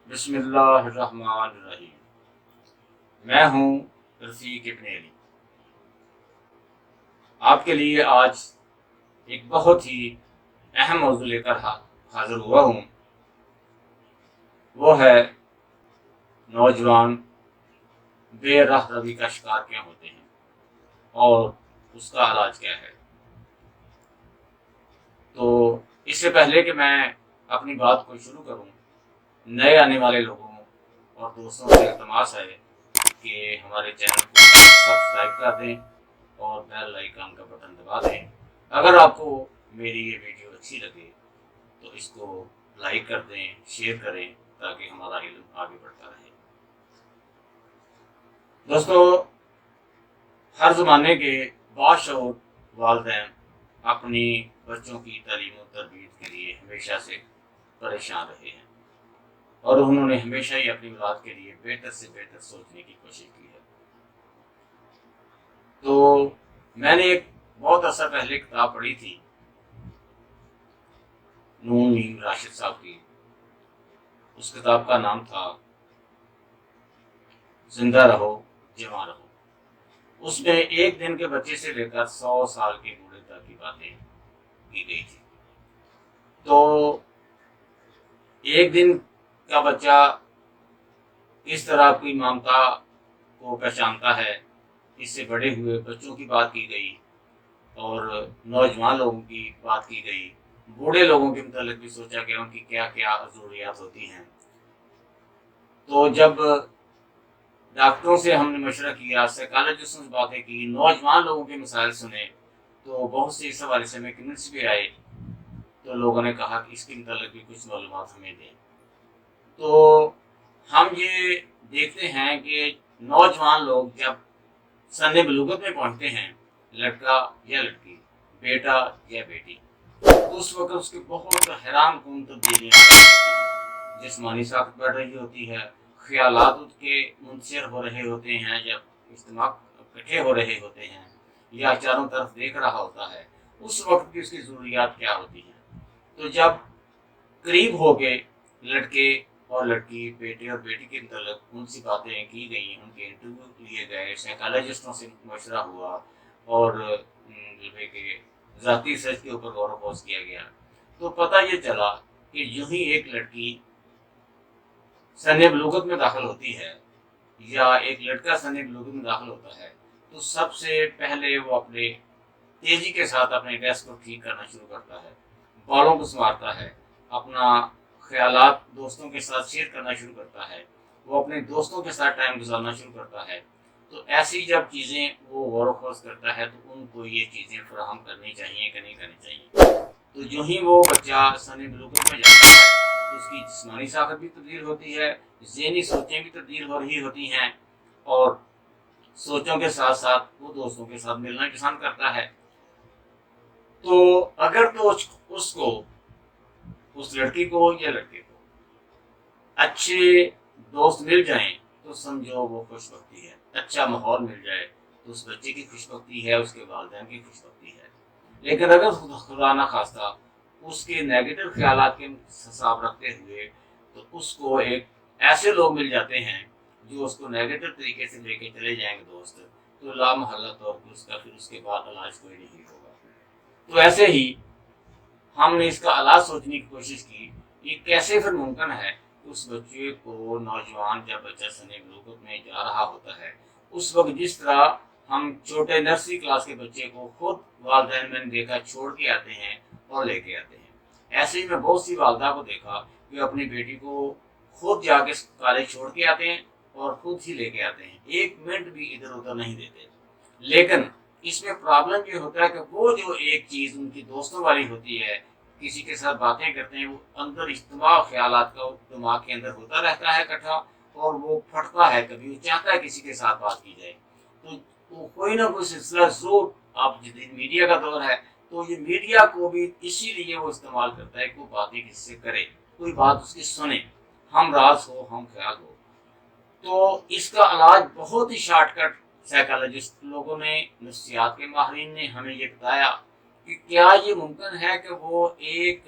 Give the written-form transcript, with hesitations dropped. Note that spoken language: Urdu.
بسم اللہ الرحمن الرحیم۔ میں ہوں رفیق ابن علی۔ آپ کے لیے آج ایک بہت ہی اہم موضوع لے کر حاضر ہوا ہوں۔ وہ ہے نوجوان بے راہ روی کا شکار کیا ہوتے ہیں اور اس کا علاج کیا ہے۔ تو اس سے پہلے کہ میں اپنی بات کو شروع کروں، نئے آنے والے لوگوں اور دوستوں سے التماس ہے کہ ہمارے چینل کو سبسکرائب کر دیں اور بیل آئیکن کا بٹن دبا دیں۔ اگر آپ کو میری یہ ویڈیو اچھی لگے تو اس کو لائک کر دیں، شیئر کریں تاکہ ہمارا علم آگے بڑھتا رہے۔ دوستو، ہر زمانے کے باشعور والدین اپنی بچوں کی تعلیم و تربیت کے لیے ہمیشہ سے پریشان رہے ہیں اور انہوں نے ہمیشہ ہی اپنی اولاد کے لیے بہتر سے بہتر سوچنے کی کوشش کی ہے۔ تو میں نے ایک بہت عرصہ پہلے کتاب پڑھی تھی نون میم راشد صاحب کی۔ اس کتاب کا نام تھا زندہ رہو جوان رہو۔ اس میں ایک دن کے بچے سے لے کر 100 سال کے بوڑھے تک کی باتیں کی گئی تھی۔ تو ایک دن کا بچہ کس طرح کوئی ممتا کو پہچانتا ہے، اس سے بڑے ہوئے بچوں کی بات کی گئی اور نوجوان لوگوں کی بات کی گئی، بوڑھے لوگوں کے متعلق بھی سوچا کہ ان کی کیا کیا ضروریات ہوتی ہیں۔ تو جب ڈاکٹروں سے ہم نے مشورہ کیا، سائیکالوجسٹوں سے باتیں کی، نوجوان لوگوں کے مسائل سنے، تو بہت سے اس حوالے سے ہمیں کنوینس بھی آئے۔ تو لوگوں نے کہا کہ اس کے متعلق بھی کچھ معلومات ہمیں دیں۔ تو ہم یہ دیکھتے ہیں کہ نوجوان لوگ جب سن بلوغت میں پہنچتے ہیں، لڑکا یا لڑکی، بیٹا یا بیٹی، تو اس وقت اس کی بہت حیران کن تبدیلیاں ہوتی ہیں۔ جسمانی طاقت بڑھ رہی ہوتی ہے، خیالات اس کے منتشر ہو رہے ہوتے ہیں، جب اجتماع اکٹھے ہو رہے ہوتے ہیں یا چاروں طرف دیکھ رہا ہوتا ہے، اس وقت کی اس کی ضروریات کیا ہوتی ہیں۔ تو جب قریب ہو کے لڑکے اور لڑکی، بیٹے اور بیٹی کے متعلق ان سی باتیں کی گئیں، ان کے انٹرویو لیے گئے، سائیکالوجسٹوں سے مشورہ ہوا اور کہ ذاتی سچ کے اوپر غور و خوض کیا گیا، تو پتہ یہ چلا کہ یوں ہی ایک لڑکی سن بلوغت میں داخل ہوتی ہے یا ایک لڑکا سن بلوغت میں داخل ہوتا ہے، تو سب سے پہلے وہ اپنے تیزی کے ساتھ اپنے ڈریس کو ٹھیک کرنا شروع کرتا ہے، بالوں کو سنوارتا ہے، اپنا خیالات دوستوں کے ساتھ شیئر کرنا شروع کرتا ہے، وہ اپنے دوستوں کے ساتھ ٹائم گزارنا شروع کرتا ہے۔ تو ایسی جب چیزیں وہ غور و خوض کرتا ہے تو ان کو یہ چیزیں فراہم کرنی چاہیے کہ نہیں کرنی چاہیے۔ تو جو ہی وہ بچہ سن بلوغت میں جاتا ہے تو اس کی جسمانی طاقت بھی تبدیل ہوتی ہے، ذہنی سوچیں بھی تبدیل ہو رہی ہوتی ہیں اور سوچوں کے ساتھ ساتھ وہ دوستوں کے ساتھ ملنا پسند کرتا ہے۔ تو اگر تو اس کو، اس لڑکی کو یا لڑکے کو اچھے دوست مل جائیں تو سمجھو وہ خوش بختی ہے، اچھا ماحول مل جائے تو اس بچے کی خوش بختی ہے، اس کے والدین کی خوش بختی ہے۔ لیکن اگر خدا نہ خواستہ اس کے نیگیٹو خیالات کے حساب رکھتے ہوئے تو اس کو ایک ایسے لوگ مل جاتے ہیں جو اس کو نیگیٹو طریقے سے لے کے چلے جائیں گے دوست، تو لامحالہ طور پر اس کا پھر اس کے بعد علاج کوئی نہیں ہوگا۔ تو ایسے ہی ہم نے اس کا علاج سوچنے کی کوشش کی، یہ کیسے پھر ممکن ہے کہ اس بچے کو، نوجوان جب بچہ سن بلوغت میں جا رہا ہوتا ہے، اس وقت جس طرح ہم چھوٹے نرسری کلاس کے بچے کو خود والدین میں نے دیکھا چھوڑ کے آتے ہیں اور لے کے آتے ہیں، ایسے ہی میں بہت سی والدہ کو دیکھا کہ اپنی بیٹی کو خود جا کے کالج چھوڑ کے آتے ہیں اور خود ہی لے کے آتے ہیں، ایک منٹ بھی ادھر ادھر نہیں دیتے۔ لیکن اس میں پرابلم یہ ہوتا ہے کہ وہ جو ایک چیز ان کی دوستوں والی ہوتی ہے، کسی کے ساتھ باتیں کرتے ہیں، وہ اندر اجتماع خیالات کا دماغ کے اندر ہوتا رہتا ہے اکٹھا اور وہ پھٹتا ہے، کبھی وہ چاہتا ہے کسی کے ساتھ بات کی جائے تو وہ کوئی نہ کوئی سلسلہ ضرور، اب جدید میڈیا کا دور ہے تو یہ میڈیا کو بھی اسی لیے وہ استعمال کرتا ہے کہ وہ باتیں کسی سے کرے، کوئی بات اس کی سنے، ہم راز ہو ہم خیال ہو۔ تو اس کا علاج بہت ہی شارٹ کٹ سائیکالوجسٹ لوگوں نے، نفسیات کے ماہرین نے ہمیں یہ بتایا کہ کیا یہ ممکن ہے کہ وہ ایک